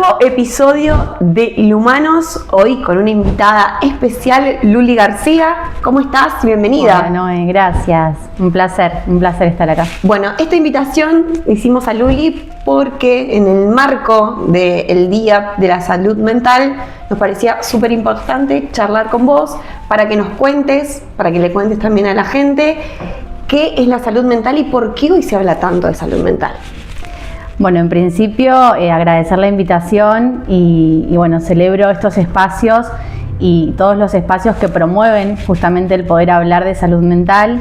nuevo episodio de Ilhumanos, hoy con una invitada especial, Luli García. ¿Cómo estás? Bienvenida. Bueno, gracias. Un placer estar acá. Bueno, esta invitación la hicimos a Luli porque en el marco del Día de la Salud Mental nos parecía súper importante charlar con vos para que nos cuentes, para que le cuentes también a la gente qué es la salud mental y por qué hoy se habla tanto de salud mental. Bueno, en principio agradecer la invitación y bueno, celebro estos espacios y todos los espacios que promueven justamente el poder hablar de salud mental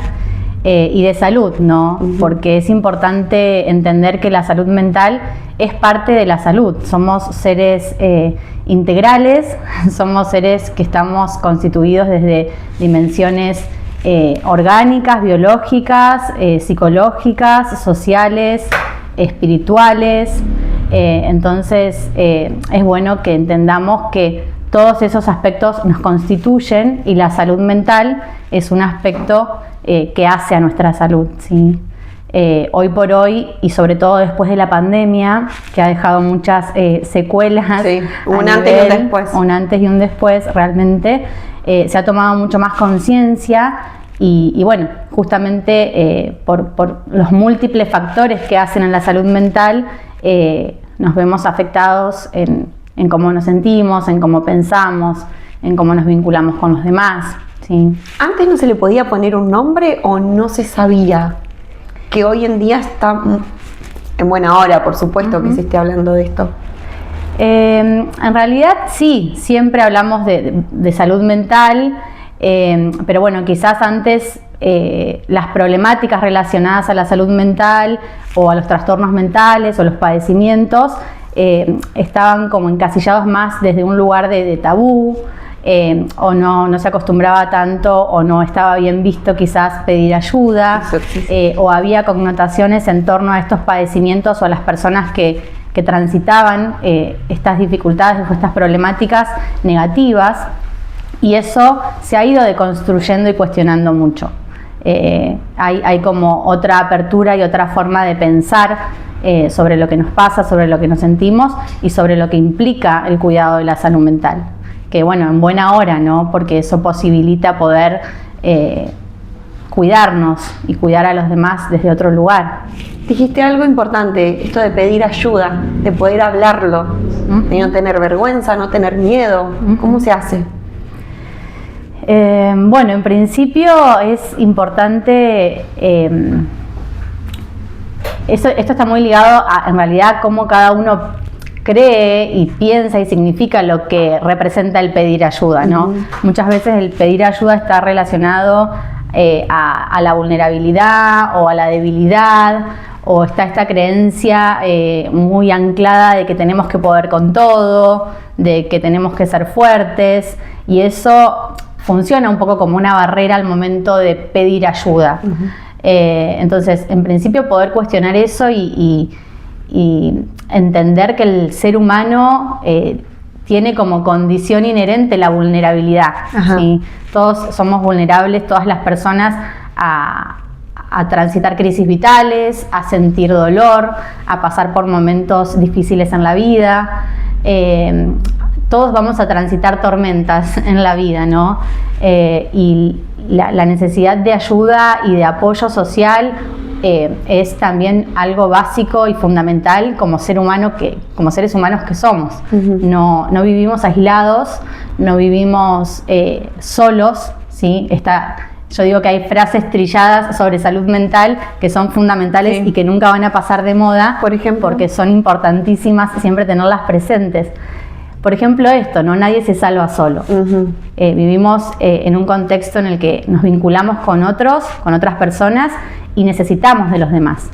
y de salud, ¿no? Porque es importante entender que la salud mental es parte de la salud. Somos seres integrales, somos seres que estamos constituidos desde dimensiones orgánicas, biológicas, psicológicas, sociales, espirituales. Entonces es bueno que entendamos que todos esos aspectos nos constituyen y la salud mental es un aspecto que hace a nuestra salud, ¿sí? Hoy por hoy y sobre todo después de la pandemia, que ha dejado muchas secuelas, sí, un antes y un después. Un antes y un después, realmente se ha tomado mucho más conciencia. Y bueno, justamente por los múltiples factores que hacen en la salud mental, nos vemos afectados en cómo nos sentimos, en cómo pensamos, en cómo nos vinculamos con los demás, ¿sí? ¿Antes no se le podía poner un nombre o no se sabía? Que hoy en día está en buena hora, por supuesto, que se esté hablando de esto. En realidad sí, siempre hablamos de salud mental. Pero bueno, quizás antes las problemáticas relacionadas a la salud mental o a los trastornos mentales o los padecimientos estaban como encasillados más desde un lugar de tabú, o no se acostumbraba tanto o no estaba bien visto quizás pedir ayuda, o había connotaciones en torno a estos padecimientos o a las personas que transitaban estas dificultades o estas problemáticas negativas. Y eso se ha ido deconstruyendo y cuestionando mucho. Hay como otra apertura y otra forma de pensar sobre lo que nos pasa, sobre lo que nos sentimos y sobre lo que implica el cuidado de la salud mental. Que bueno, en buena hora, ¿no? Porque eso posibilita poder cuidarnos y cuidar a los demás desde otro lugar. Dijiste algo importante, esto de pedir ayuda, de poder hablarlo, de no tener vergüenza, no tener miedo. ¿Cómo se hace? Bueno, en principio es importante, esto está muy ligado a, en realidad, cómo cada uno cree y piensa y significa lo que representa el pedir ayuda, ¿no? Muchas veces el pedir ayuda está relacionado a la vulnerabilidad o a la debilidad, o está esta creencia muy anclada de que tenemos que poder con todo, de que tenemos que ser fuertes, y eso funciona un poco como una barrera al momento de pedir ayuda. Entonces, en principio, poder cuestionar eso y entender que el ser humano tiene como condición inherente la vulnerabilidad, ¿sí? Todos somos vulnerables, todas las personas, a transitar crisis vitales, a sentir dolor, a pasar por momentos difíciles en la vida. Todos vamos a transitar tormentas en la vida, ¿no? Y la necesidad de ayuda y de apoyo social es también algo básico y fundamental como seres humanos que somos. No vivimos aislados, no vivimos solos, ¿sí? Yo digo que hay frases trilladas sobre salud mental que son fundamentales y que nunca van a pasar de moda, por ejemplo, porque son importantísimas siempre tenerlas presentes. Por ejemplo, esto, ¿no? Nadie se salva solo. Vivimos en un contexto en el que nos vinculamos con otras personas y necesitamos de los demás.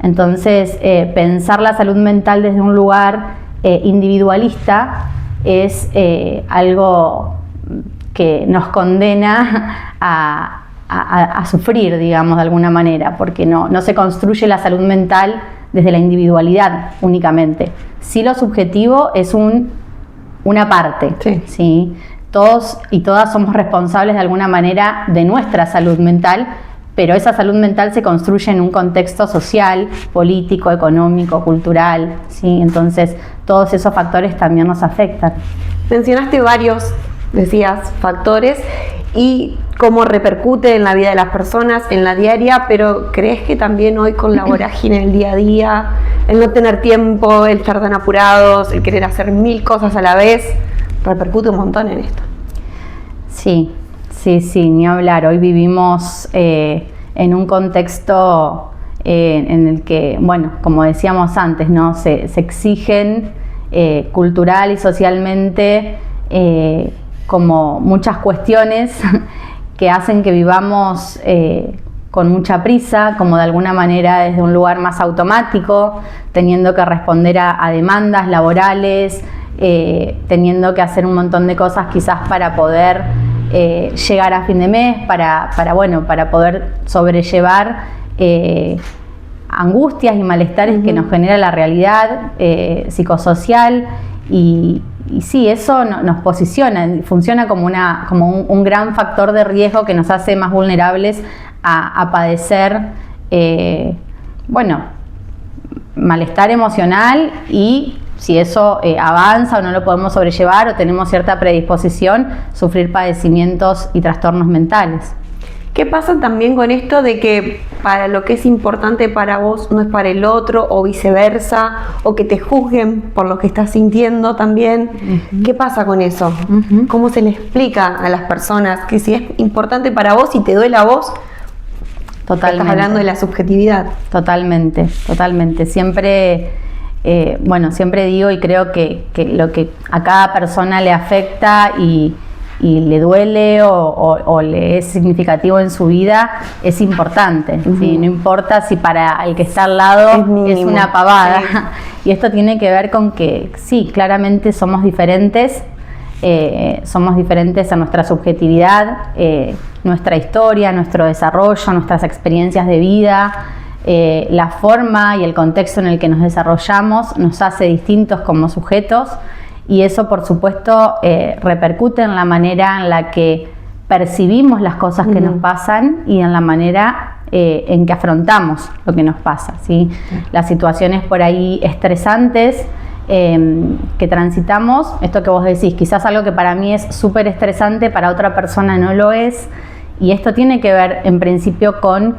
Entonces, pensar la salud mental desde un lugar individualista es algo que nos condena a sufrir, digamos, de alguna manera, porque no se construye la salud mental desde la individualidad únicamente. Sí, lo subjetivo es una parte, ¿sí? Todos y todas somos responsables de alguna manera de nuestra salud mental, pero esa salud mental se construye en un contexto social, político, económico, cultural, ¿sí? Entonces todos esos factores también nos afectan. Mencionaste varios, decías, factores y cómo repercute en la vida de las personas, en la diaria, pero ¿crees que también hoy con la vorágine del día a día, el no tener tiempo, el estar tan apurados, el querer hacer 1000 cosas a la vez, repercute un montón en esto? Sí, ni hablar. Hoy vivimos en un contexto en el que, bueno, como decíamos antes, ¿no? Se exigen cultural y socialmente como muchas cuestiones que hacen que vivamos con mucha prisa, como de alguna manera desde un lugar más automático, teniendo que responder a demandas laborales, teniendo que hacer un montón de cosas quizás para poder llegar a fin de mes, para poder sobrellevar angustias y malestares que nos genera la realidad psicosocial y sí, eso nos posiciona, funciona como un gran factor de riesgo que nos hace más vulnerables a padecer malestar emocional y si eso avanza o no lo podemos sobrellevar o tenemos cierta predisposición, sufrir padecimientos y trastornos mentales. ¿Qué pasa también con esto de que para lo que es importante para vos no es para el otro o viceversa, o que te juzguen por lo que estás sintiendo también? ¿Qué pasa con eso? ¿Cómo se le explica a las personas que si es importante para vos y te duele a vos? Totalmente. Estás hablando de la subjetividad. Totalmente. Siempre, siempre digo y creo que lo que a cada persona le afecta y le duele o le es significativo en su vida, es importante. ¿Sí? No importa si para el que está al lado es una pavada. Sí. Y esto tiene que ver con que, sí, claramente somos diferentes en nuestra subjetividad, nuestra historia, nuestro desarrollo, nuestras experiencias de vida, la forma y el contexto en el que nos desarrollamos nos hace distintos como sujetos. Y eso, por supuesto, repercute en la manera en la que percibimos las cosas que nos pasan y en la manera en que afrontamos lo que nos pasa, ¿sí? Las situaciones por ahí estresantes que transitamos, esto que vos decís, quizás algo que para mí es súper estresante, para otra persona no lo es, y esto tiene que ver, en principio, con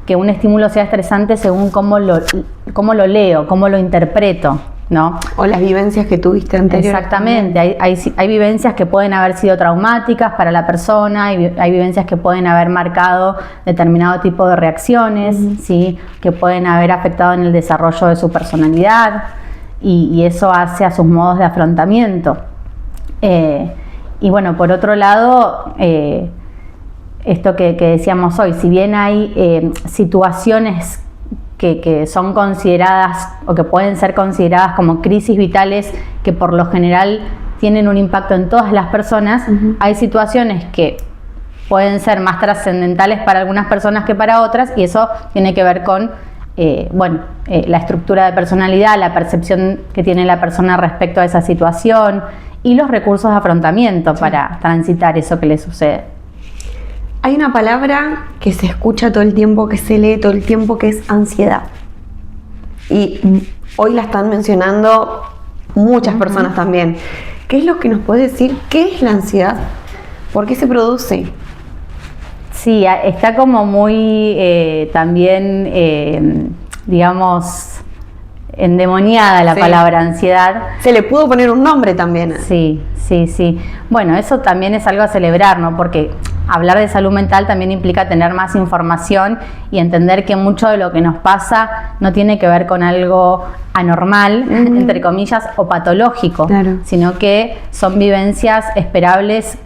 que un estímulo sea estresante según cómo lo leo, cómo lo interpreto, ¿no? O las vivencias que tuviste anteriormente. Exactamente, hay vivencias que pueden haber sido traumáticas para la persona, hay vivencias que pueden haber marcado determinado tipo de reacciones, ¿sí? Que pueden haber afectado en el desarrollo de su personalidad y eso hace a sus modos de afrontamiento. Y bueno, por otro lado, esto que decíamos hoy, si bien hay situaciones que son consideradas o que pueden ser consideradas como crisis vitales que por lo general tienen un impacto en todas las personas, hay situaciones que pueden ser más trascendentales para algunas personas que para otras y eso tiene que ver con la estructura de personalidad, la percepción que tiene la persona respecto a esa situación y los recursos de afrontamiento para transitar eso que le sucede. Hay una palabra que se escucha todo el tiempo, que se lee todo el tiempo, que es ansiedad. Y hoy la están mencionando muchas personas también. ¿Qué es lo que nos puede decir? ¿Qué es la ansiedad? ¿Por qué se produce? Sí, está como muy también, digamos, endemoniada la palabra ansiedad. Se le pudo poner un nombre también. Sí. Bueno, eso también es algo a celebrar, ¿no? Porque hablar de salud mental también implica tener más información y entender que mucho de lo que nos pasa no tiene que ver con algo anormal, entre comillas, o patológico, sino que son vivencias esperables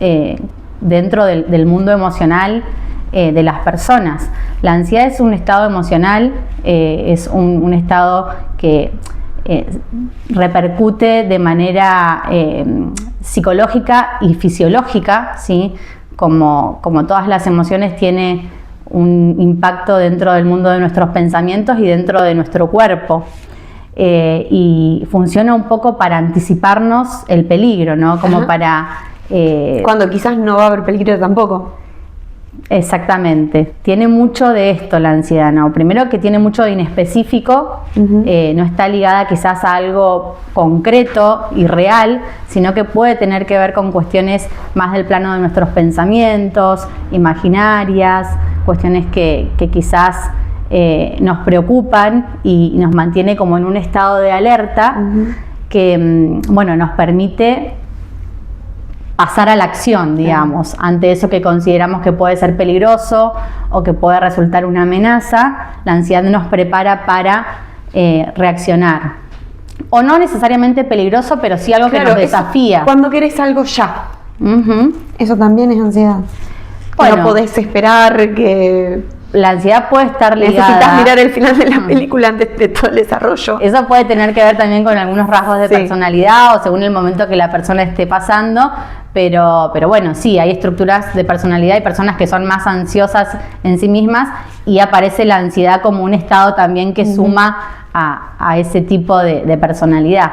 dentro del mundo emocional de las personas. La ansiedad es un estado emocional, es un estado que repercute de manera psicológica y fisiológica, ¿sí? Como todas las emociones tiene un impacto dentro del mundo de nuestros pensamientos y dentro de nuestro cuerpo. Y funciona un poco para anticiparnos el peligro, ¿no? Como para... cuando quizás no va a haber peligro tampoco. Exactamente. Tiene mucho de esto la ansiedad, ¿no? Primero que tiene mucho de inespecífico, no está ligada quizás a algo concreto y real, sino que puede tener que ver con cuestiones más del plano de nuestros pensamientos, imaginarias, cuestiones que quizás nos preocupan y nos mantiene como en un estado de alerta que, bueno, nos permite pasar a la acción, digamos, ante eso que consideramos que puede ser peligroso o que puede resultar una amenaza. La ansiedad nos prepara para reaccionar. O no necesariamente peligroso, pero sí algo que nos desafía. Cuando querés algo ya. Eso también es ansiedad. Bueno, no podés esperar que... La ansiedad puede estar ligada... Necesitas mirar el final de la película antes de todo el desarrollo. Eso puede tener que ver también con algunos rasgos de personalidad o según el momento que la persona esté pasando, pero bueno, sí, hay estructuras de personalidad y personas que son más ansiosas en sí mismas y aparece la ansiedad como un estado también que suma a ese tipo de personalidad.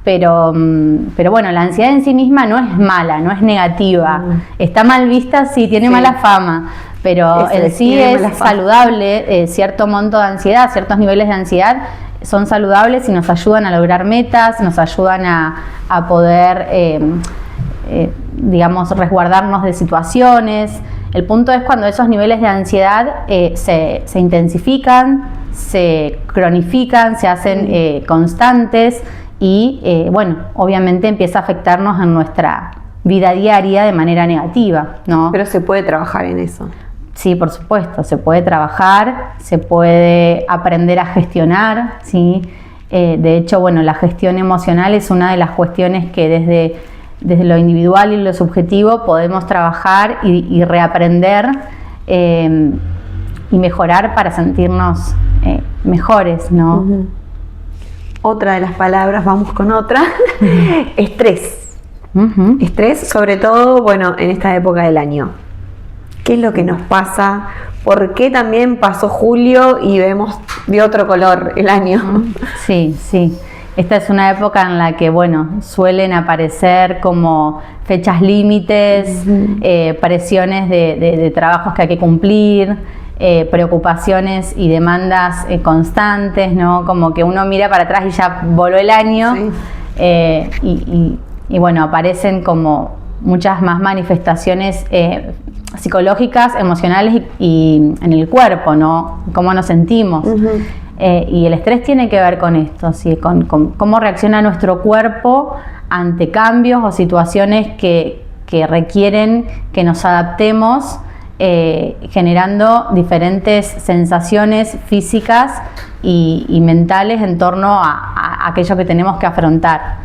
Pero bueno, la ansiedad en sí misma no es mala, no es negativa. Está mal vista, sí, tiene mala fama, pero en sí es saludable. Cierto monto de ansiedad, ciertos niveles de ansiedad son saludables y nos ayudan a lograr metas, nos ayudan a poder, digamos, resguardarnos de situaciones. El punto es cuando esos niveles de ansiedad se intensifican, se cronifican, se hacen constantes. Y bueno, obviamente empieza a afectarnos en nuestra vida diaria de manera negativa, ¿no? Pero se puede trabajar en eso. Sí, por supuesto, se puede trabajar, se puede aprender a gestionar, ¿sí? De hecho, bueno, la gestión emocional es una de las cuestiones que desde lo individual y lo subjetivo podemos trabajar y reaprender y mejorar para sentirnos mejores, ¿no? Otra de las palabras, vamos con otra, estrés. Estrés, sobre todo, bueno, en esta época del año. ¿Qué es lo que nos pasa? ¿Por qué también pasó julio y vemos de otro color el año? Sí, sí. Esta es una época en la que, bueno, suelen aparecer como fechas límites, presiones de trabajos que hay que cumplir, preocupaciones y demandas constantes, ¿no? Como que uno mira para atrás y ya voló el año, y bueno, aparecen como muchas más manifestaciones psicológicas, emocionales y en el cuerpo, ¿no? Cómo nos sentimos. Y el estrés tiene que ver con esto, ¿sí? Con cómo reacciona nuestro cuerpo ante cambios o situaciones que requieren que nos adaptemos, generando diferentes sensaciones físicas y mentales en torno a aquello que tenemos que afrontar.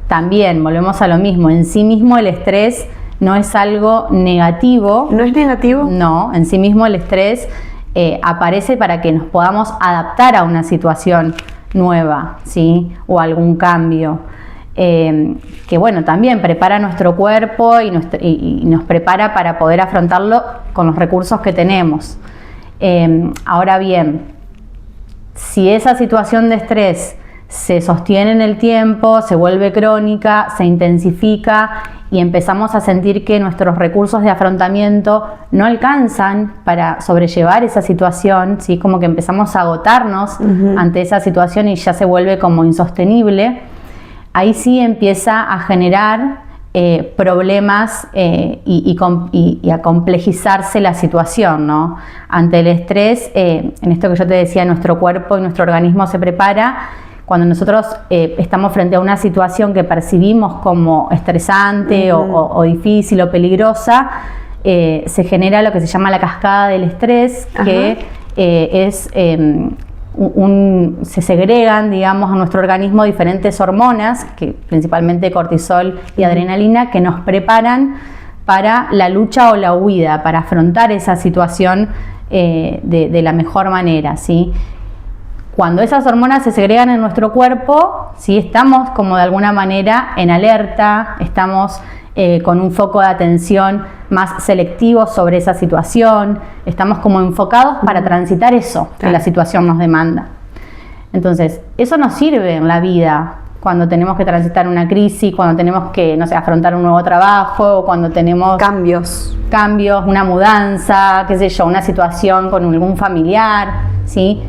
También volvemos a lo mismo, en sí mismo el estrés no es algo negativo. ¿No es negativo? No, en sí mismo el estrés aparece para que nos podamos adaptar a una situación nueva, ¿sí? O algún cambio. Que bueno, también prepara nuestro cuerpo y nos prepara para poder afrontarlo con los recursos que tenemos. Ahora bien, si esa situación de estrés se sostiene en el tiempo, se vuelve crónica, se intensifica y empezamos a sentir que nuestros recursos de afrontamiento no alcanzan para sobrellevar esa situación, ¿sí? Como que empezamos a agotarnos ante esa situación y ya se vuelve como insostenible. Ahí sí empieza a generar problemas y a complejizarse la situación, ¿no? Ante el estrés, en esto que yo te decía, nuestro cuerpo y nuestro organismo se prepara. Cuando nosotros estamos frente a una situación que percibimos como estresante o difícil o peligrosa, se genera lo que se llama la cascada del estrés, que es... se segregan, digamos, a nuestro organismo diferentes hormonas, que principalmente cortisol y adrenalina, que nos preparan para la lucha o la huida, para afrontar esa situación de la mejor manera, ¿sí? Cuando esas hormonas se segregan en nuestro cuerpo, ¿sí? Estamos como de alguna manera en alerta, estamos con un foco de atención más selectivo sobre esa situación, estamos como enfocados para transitar eso que la situación nos demanda. Entonces, eso nos sirve en la vida, cuando tenemos que transitar una crisis, cuando tenemos que, no sé, afrontar un nuevo trabajo, o cuando tenemos cambios, una mudanza, qué sé yo, una situación con algún familiar, ¿sí?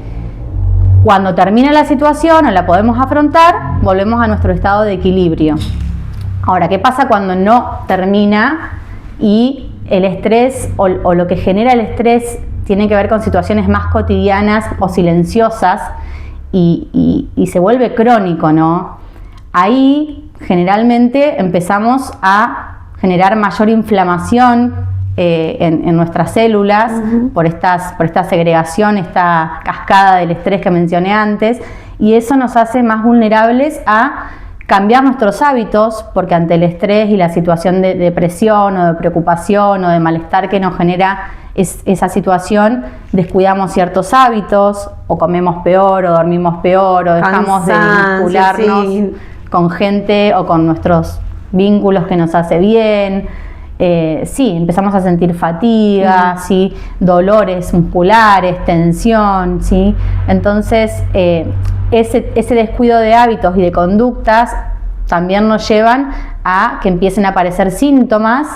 Cuando termina la situación o la podemos afrontar, volvemos a nuestro estado de equilibrio. Ahora, ¿qué pasa cuando no termina y el estrés o lo que genera el estrés tiene que ver con situaciones más cotidianas o silenciosas y se vuelve crónico, ¿no? Ahí generalmente empezamos a generar mayor inflamación en nuestras células por esta segregación, esta cascada del estrés que mencioné antes, y eso nos hace más vulnerables a cambiar nuestros hábitos, porque ante el estrés y la situación de depresión o de preocupación o de malestar que nos genera esa situación, descuidamos ciertos hábitos, o comemos peor, o dormimos peor, o dejamos de vincularnos con gente o con nuestros vínculos que nos hace bien. Sí, empezamos a sentir fatiga, ¿sí? Dolores musculares, tensión, ¿sí? Entonces, ese descuido de hábitos y de conductas también nos llevan a que empiecen a aparecer síntomas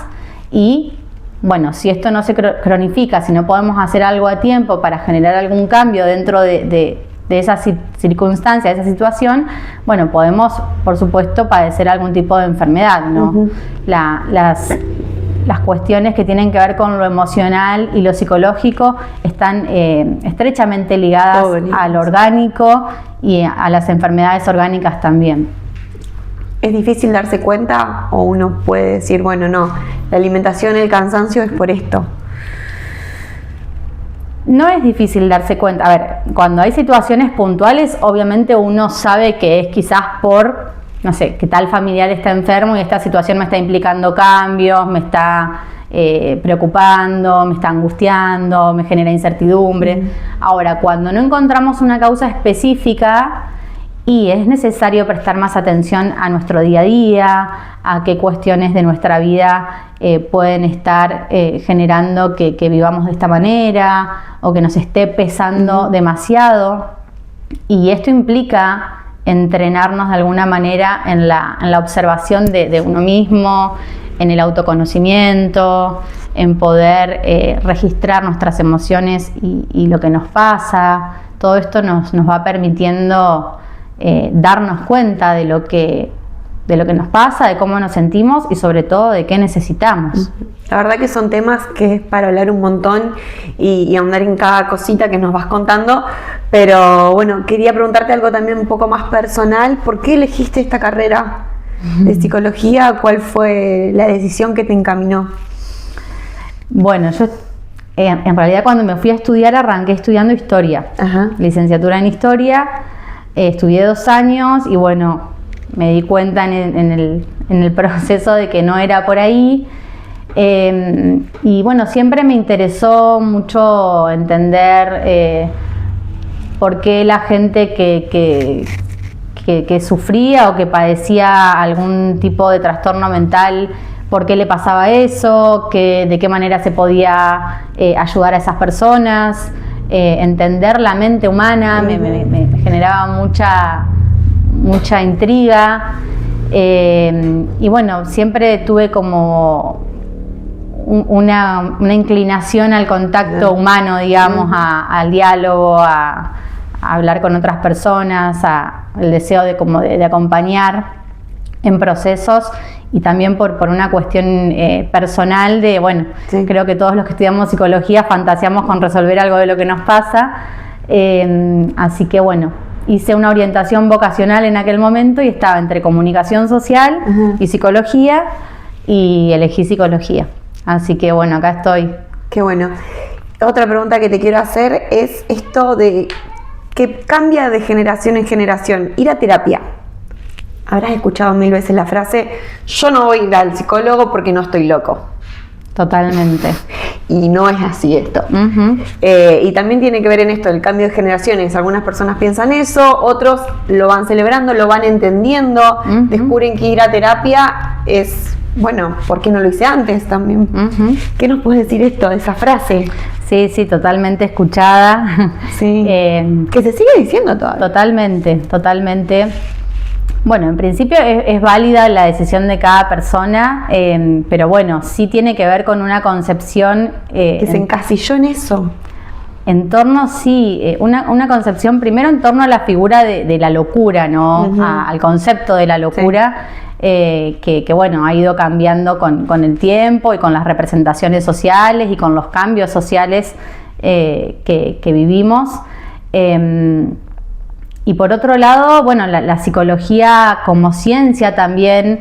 y, bueno, si esto no se cronifica, si no podemos hacer algo a tiempo para generar algún cambio dentro de esa circunstancia, de esa situación, bueno, podemos, por supuesto, padecer algún tipo de enfermedad, ¿no? Las cuestiones que tienen que ver con lo emocional y lo psicológico están estrechamente ligadas al orgánico y a las enfermedades orgánicas también. ¿Es difícil darse cuenta o uno puede decir, bueno, no, la alimentación, el cansancio es por esto? No es difícil darse cuenta. A ver, cuando hay situaciones puntuales, obviamente uno sabe que es quizás por, no sé, que tal familiar está enfermo y esta situación me está implicando cambios, me está preocupando, me está angustiando, me genera incertidumbre. Ahora, cuando no encontramos una causa específica y es necesario prestar más atención a nuestro día a día, a qué cuestiones de nuestra vida pueden estar generando que vivamos de esta manera o que nos esté pesando demasiado, y esto implica entrenarnos de alguna manera en la observación de uno mismo, en el autoconocimiento, en poder registrar nuestras emociones y lo que nos pasa. Todo esto nos va permitiendo darnos cuenta de lo que nos pasa, de cómo nos sentimos y sobre todo de qué necesitamos. La verdad que son temas que es para hablar un montón y ahondar en cada cosita que nos vas contando, pero bueno, quería preguntarte algo también un poco más personal. ¿Por qué elegiste esta carrera de psicología? ¿Cuál fue la decisión que te encaminó? Bueno, yo en realidad cuando me fui a estudiar arranqué estudiando historia, licenciatura en historia. Estudié 2 años y bueno, me di cuenta en el proceso de que no era por ahí. Y bueno, siempre me interesó mucho entender por qué la gente que sufría o que padecía algún tipo de trastorno mental, por qué le pasaba eso, de qué manera se podía ayudar a esas personas. Entender la mente humana me generaba mucha intriga, y bueno, siempre tuve como una inclinación al contacto humano, digamos, al diálogo, a hablar con otras personas, el deseo de acompañar en procesos, y también por una cuestión personal de, bueno, creo que todos los que estudiamos psicología fantaseamos con resolver algo de lo que nos pasa, así que bueno, hice una orientación vocacional en aquel momento y estaba entre comunicación social y psicología, y elegí psicología, así que bueno, acá estoy. Qué bueno. Otra pregunta que te quiero hacer es esto de que cambia de generación en generación, ir a terapia. Habrás escuchado 1000 veces la frase, yo no voy a ir al psicólogo porque no estoy loco. Totalmente. Y no es así esto. Y también tiene que ver en esto, el cambio de generaciones. Algunas personas piensan eso, otros lo van celebrando, lo van entendiendo, descubren que ir a terapia es, bueno, ¿por qué no lo hice antes también? ¿Qué nos puedes decir esto, de esa frase? Sí, totalmente escuchada. Sí. Que se sigue diciendo todavía. Totalmente. Bueno, en principio es válida la decisión de cada persona, pero bueno, sí tiene que ver con una concepción... que se encasilló en eso. En torno, sí, una concepción primero en torno a la figura de la locura, ¿no? Al concepto de la locura, que bueno, ha ido cambiando con el tiempo y con las representaciones sociales y con los cambios sociales que vivimos. Y por otro lado, bueno, la psicología como ciencia también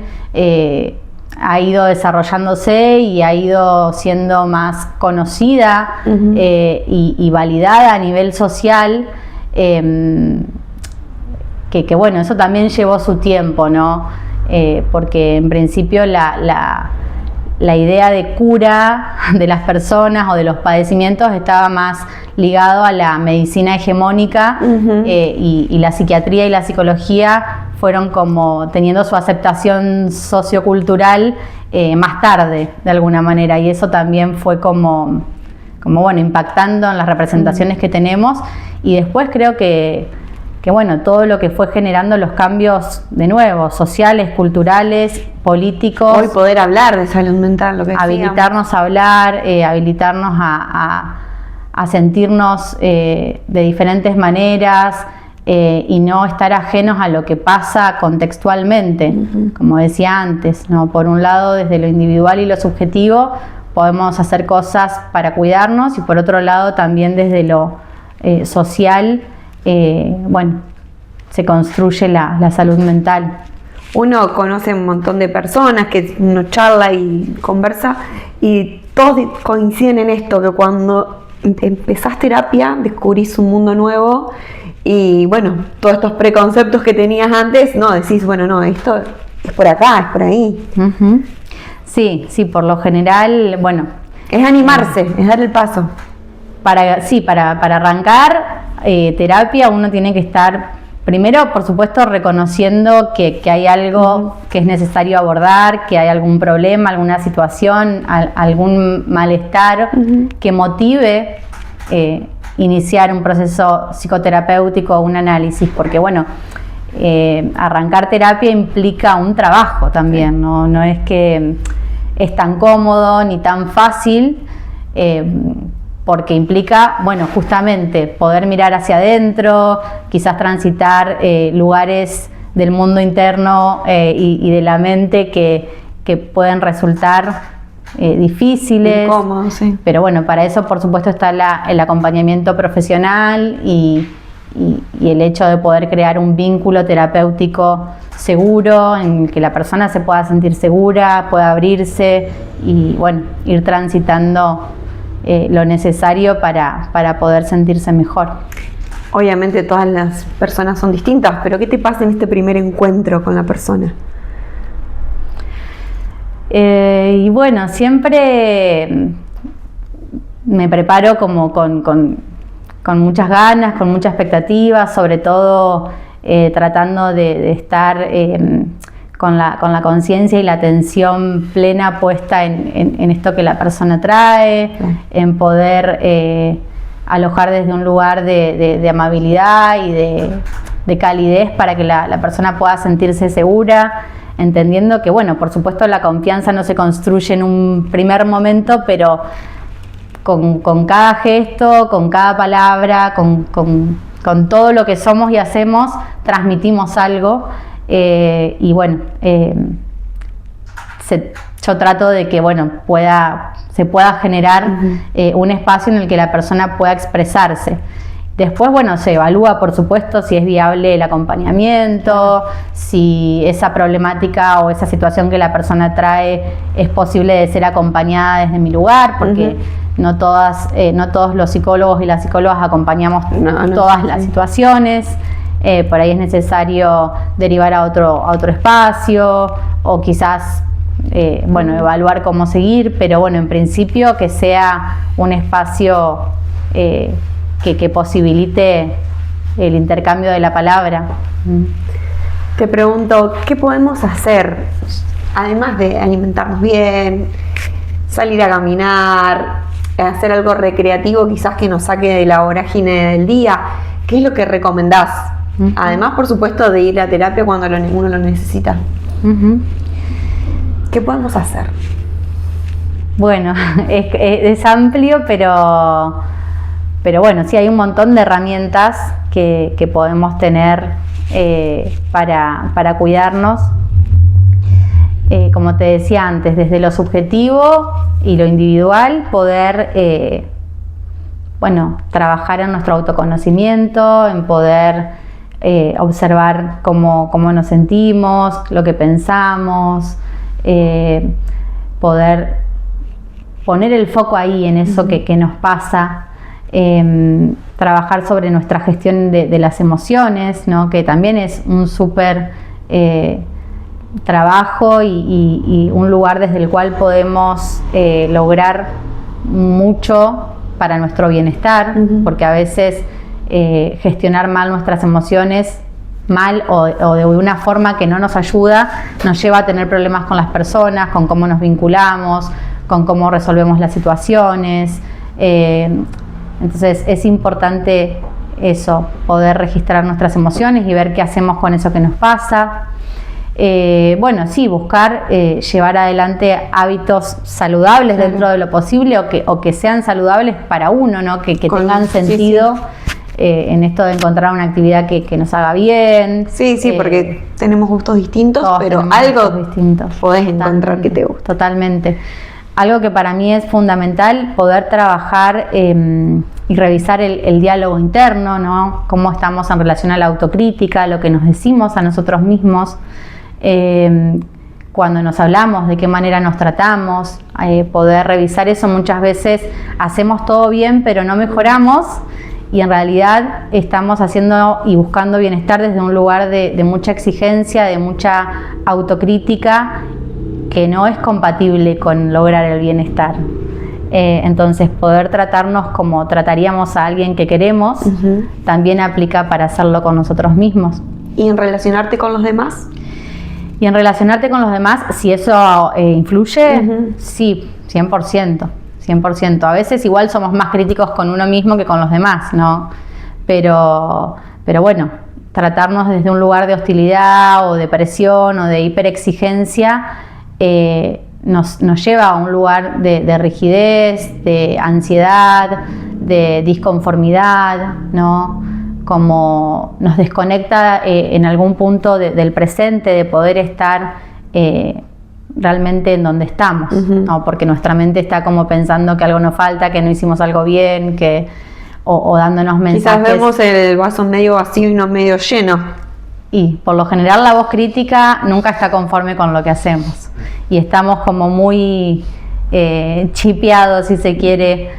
ha ido desarrollándose y ha ido siendo más conocida y validada a nivel social, que bueno, eso también llevó su tiempo, ¿no? Porque en principio la idea de cura de las personas o de los padecimientos estaba más ligado a la medicina hegemónica, y la psiquiatría y la psicología fueron como teniendo su aceptación sociocultural más tarde, de alguna manera, y eso también fue como bueno, impactando en las representaciones que tenemos. Y después creo que bueno, todo lo que fue generando los cambios, de nuevo, sociales, culturales, políticos. Hoy poder hablar de salud mental, lo que habilitarnos a hablar, habilitarnos a sentirnos de diferentes maneras, y no estar ajenos a lo que pasa contextualmente, como decía antes, ¿no? Por un lado, desde lo individual y lo subjetivo, podemos hacer cosas para cuidarnos, y por otro lado, también desde lo social, bueno, se construye la salud mental. Uno conoce un montón de personas que uno charla y conversa, y todos coinciden en esto, que cuando empezás terapia descubrís un mundo nuevo, y bueno, todos estos preconceptos que tenías antes, no, decís, bueno, no, esto es por acá, es por ahí. Sí, por lo general, bueno. Es animarse, es dar el paso. Para arrancar terapia uno tiene que estar, primero, por supuesto, reconociendo que hay algo que es necesario abordar, que hay algún problema, alguna situación, algún malestar que motive iniciar un proceso psicoterapéutico o un análisis, porque bueno, arrancar terapia implica un trabajo también, no es que es tan cómodo ni tan fácil, porque implica, bueno, justamente poder mirar hacia adentro, quizás transitar lugares del mundo interno y de la mente que pueden resultar difíciles. Incómodo, sí. Pero bueno, para eso por supuesto está el acompañamiento profesional y el hecho de poder crear un vínculo terapéutico seguro, en el que la persona se pueda sentir segura, pueda abrirse y bueno, ir transitando lo necesario para poder sentirse mejor. Obviamente todas las personas son distintas, pero ¿qué te pasa en este primer encuentro con la persona? Y bueno, siempre me preparo como con muchas ganas, con mucha expectativa, sobre todo tratando de estar con la conciencia y la atención plena puesta en esto que la persona trae, en poder alojar desde un lugar de amabilidad y de calidez para que la persona pueda sentirse segura, entendiendo que, bueno, por supuesto la confianza no se construye en un primer momento, pero con cada gesto, con cada palabra, con todo lo que somos y hacemos, transmitimos algo. Y bueno, yo trato de que, bueno, se pueda generar un espacio en el que la persona pueda expresarse. Después, bueno, se evalúa, por supuesto, si es viable el acompañamiento, si esa problemática o esa situación que la persona trae es posible de ser acompañada desde mi lugar, porque no todos los psicólogos y las psicólogas acompañamos todas las situaciones. Por ahí es necesario derivar a otro espacio o quizás bueno, evaluar cómo seguir, pero bueno, en principio que sea un espacio que posibilite el intercambio de la palabra. Te pregunto, ¿qué podemos hacer, además de alimentarnos bien, salir a caminar, hacer algo recreativo quizás que nos saque de la vorágine del día? ¿Qué es lo que recomendás Además, por supuesto, de ir a terapia cuando uno lo necesita. ¿Qué podemos hacer? Bueno, es amplio, pero bueno, sí hay un montón de herramientas que podemos tener para cuidarnos. Como te decía antes, desde lo subjetivo y lo individual, poder trabajar en nuestro autoconocimiento, en poder observar cómo nos sentimos, lo que pensamos, poder poner el foco ahí en eso que nos pasa, trabajar sobre nuestra gestión de las emociones, ¿no? Que también es un súper trabajo y un lugar desde el cual podemos lograr mucho para nuestro bienestar, porque a veces gestionar mal nuestras emociones, o de una forma que no nos ayuda, nos lleva a tener problemas con las personas, con cómo nos vinculamos, con cómo resolvemos las situaciones. Entonces es importante eso, poder registrar nuestras emociones y ver qué hacemos con eso que nos pasa. Buscar llevar adelante hábitos saludables dentro de lo posible o que sean saludables para uno, ¿no? Que tengan sentido. En esto de encontrar una actividad que nos haga bien. Sí, porque tenemos gustos distintos, pero algo distintos podés encontrar que te gusta. Totalmente. Algo que para mí es fundamental, poder trabajar y revisar el diálogo interno, ¿no? Cómo estamos en relación a la autocrítica, lo que nos decimos a nosotros mismos, cuando nos hablamos, de qué manera nos tratamos, poder revisar eso. Muchas veces hacemos todo bien, pero no mejoramos, y en realidad estamos haciendo y buscando bienestar desde un lugar de mucha exigencia, de mucha autocrítica, que no es compatible con lograr el bienestar. Entonces, poder tratarnos como trataríamos a alguien que queremos, también aplica para hacerlo con nosotros mismos. ¿Y en relacionarte con los demás? Y en relacionarte con los demás, si eso influye, sí, 100%. 100%. A veces igual somos más críticos con uno mismo que con los demás, ¿no? Pero bueno, tratarnos desde un lugar de hostilidad o de presión o de hiperexigencia nos lleva a un lugar de rigidez, de ansiedad, de disconformidad, ¿no? Como nos desconecta en algún punto del presente, de poder estar realmente en donde estamos, ¿no? Porque nuestra mente está como pensando que algo nos falta, que no hicimos algo bien, o dándonos mensajes. Quizás vemos el vaso medio vacío y no medio lleno. Y por lo general la voz crítica nunca está conforme con lo que hacemos. Y estamos como muy chipeados, si se quiere,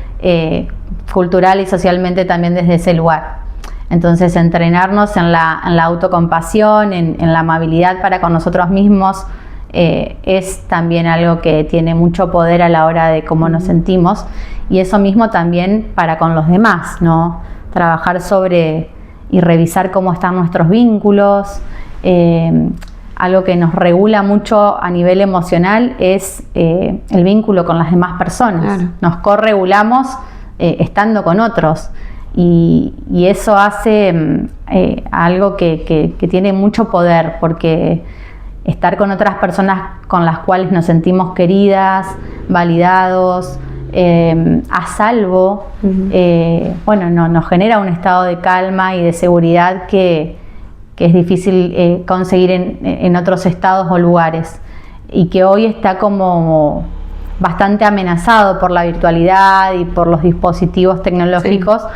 cultural y socialmente también desde ese lugar. Entonces, entrenarnos en la autocompasión, en la amabilidad para con nosotros mismos, es también algo que tiene mucho poder a la hora de cómo nos sentimos, y eso mismo también para con los demás, ¿no? Trabajar sobre y revisar cómo están nuestros vínculos. Algo que nos regula mucho a nivel emocional es el vínculo con las demás personas. Claro. Nos corregulamos estando con otros, y eso hace algo que tiene mucho poder, porque estar con otras personas con las cuales nos sentimos queridas, validados, a salvo, nos genera un estado de calma y de seguridad que es difícil conseguir en otros estados o lugares, y que hoy está como bastante amenazado por la virtualidad y por los dispositivos tecnológicos,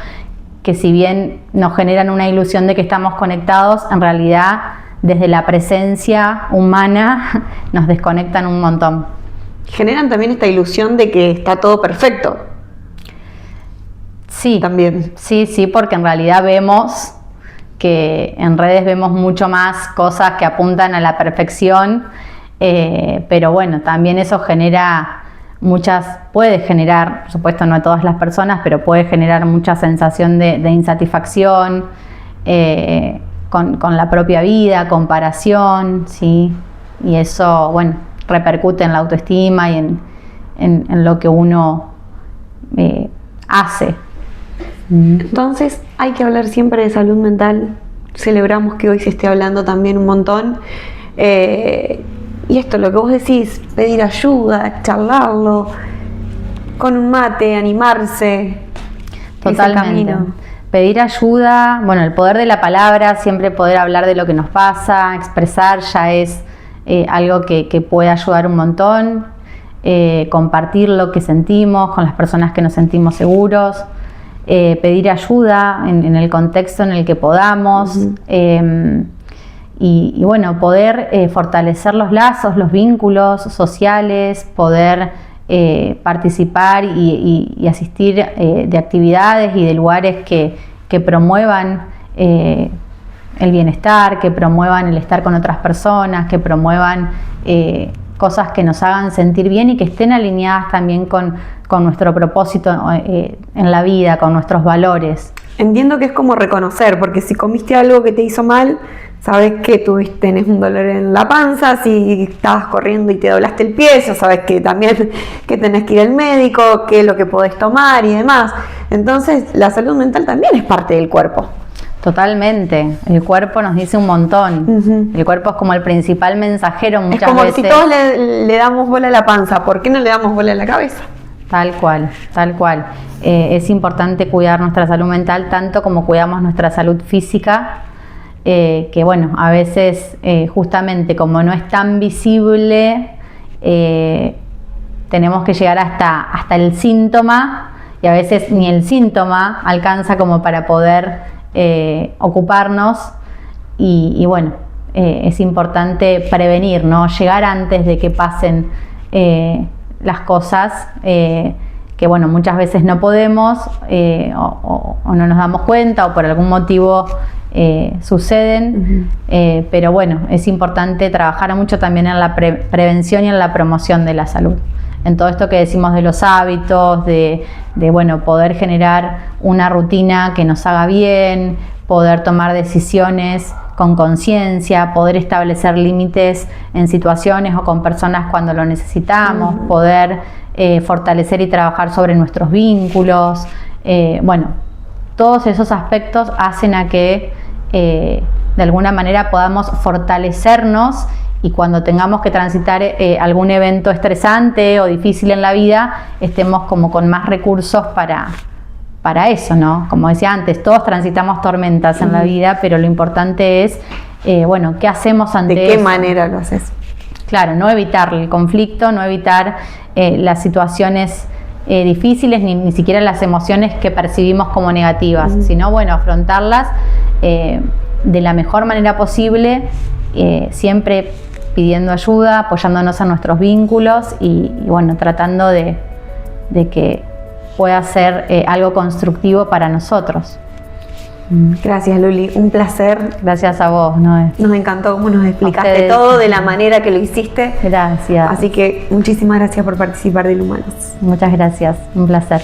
que si bien nos generan una ilusión de que estamos conectados, en realidad desde la presencia humana nos desconectan un montón. Generan también esta ilusión de que está todo perfecto. Sí, también. Sí, porque en realidad vemos que en redes vemos mucho más cosas que apuntan a la perfección, pero bueno, también eso puede generar, por supuesto no a todas las personas, pero puede generar mucha sensación de insatisfacción, con la propia vida, comparación, ¿sí? Y eso, repercute en la autoestima y en lo que uno hace. Entonces, hay que hablar siempre de salud mental, celebramos que hoy se esté hablando también un montón. Y esto, lo que vos decís, pedir ayuda, charlarlo, con un mate, animarse. Totalmente. Pedir ayuda, bueno, el poder de la palabra, siempre poder hablar de lo que nos pasa, expresar ya es algo que puede ayudar un montón. Compartir lo que sentimos con las personas que nos sentimos seguros. Pedir ayuda en el contexto en el que podamos. Y bueno, poder fortalecer los lazos, los vínculos sociales, poder participar y asistir de actividades y de lugares que promuevan el bienestar, que promuevan el estar con otras personas, que promuevan cosas que nos hagan sentir bien y que estén alineadas también con nuestro propósito en la vida, con nuestros valores. Entiendo que es como reconocer, porque si comiste algo que te hizo mal, sabes que tenés un dolor en la panza, si estabas corriendo y te doblaste el pie, ya sabes que también que tenés que ir al médico, qué es lo que podés tomar y demás. Entonces, la salud mental también es parte del cuerpo. Totalmente, el cuerpo nos dice un montón. El cuerpo es como el principal mensajero muchas veces. Es como si todos le damos bola a la panza, ¿por qué no le damos bola a la cabeza? Tal cual, tal cual. Es importante cuidar nuestra salud mental tanto como cuidamos nuestra salud física, que bueno, a veces justamente como no es tan visible, tenemos que llegar hasta el síntoma y a veces ni el síntoma alcanza como para poder ocuparnos y bueno, es importante prevenir, ¿no? Llegar antes de que pasen las cosas que bueno, muchas veces no podemos o no nos damos cuenta o por algún motivo suceden, pero bueno, es importante trabajar mucho también en la prevención y en la promoción de la salud. En todo esto que decimos de los hábitos, de bueno, poder generar una rutina que nos haga bien, poder tomar decisiones con conciencia, poder establecer límites en situaciones o con personas cuando lo necesitamos, poder fortalecer y trabajar sobre nuestros vínculos. Bueno, todos esos aspectos hacen a que de alguna manera podamos fortalecernos y cuando tengamos que transitar algún evento estresante o difícil en la vida, estemos como con más recursos para eso, ¿no? Como decía antes, todos transitamos tormentas en la vida, pero lo importante es, bueno, ¿qué hacemos ante eso? ¿De qué manera lo haces? Claro, no evitar el conflicto, no evitar las situaciones difíciles, ni siquiera las emociones que percibimos como negativas, sino, bueno, afrontarlas de la mejor manera posible, siempre pidiendo ayuda, apoyándonos en nuestros vínculos y bueno, tratando de que pueda ser algo constructivo para nosotros. Gracias, Luli, un placer. Gracias a vos, Noé. Nos encantó cómo nos explicaste todo de la manera que lo hiciste. Gracias. Así que muchísimas gracias por participar de Humanos. Muchas gracias, un placer.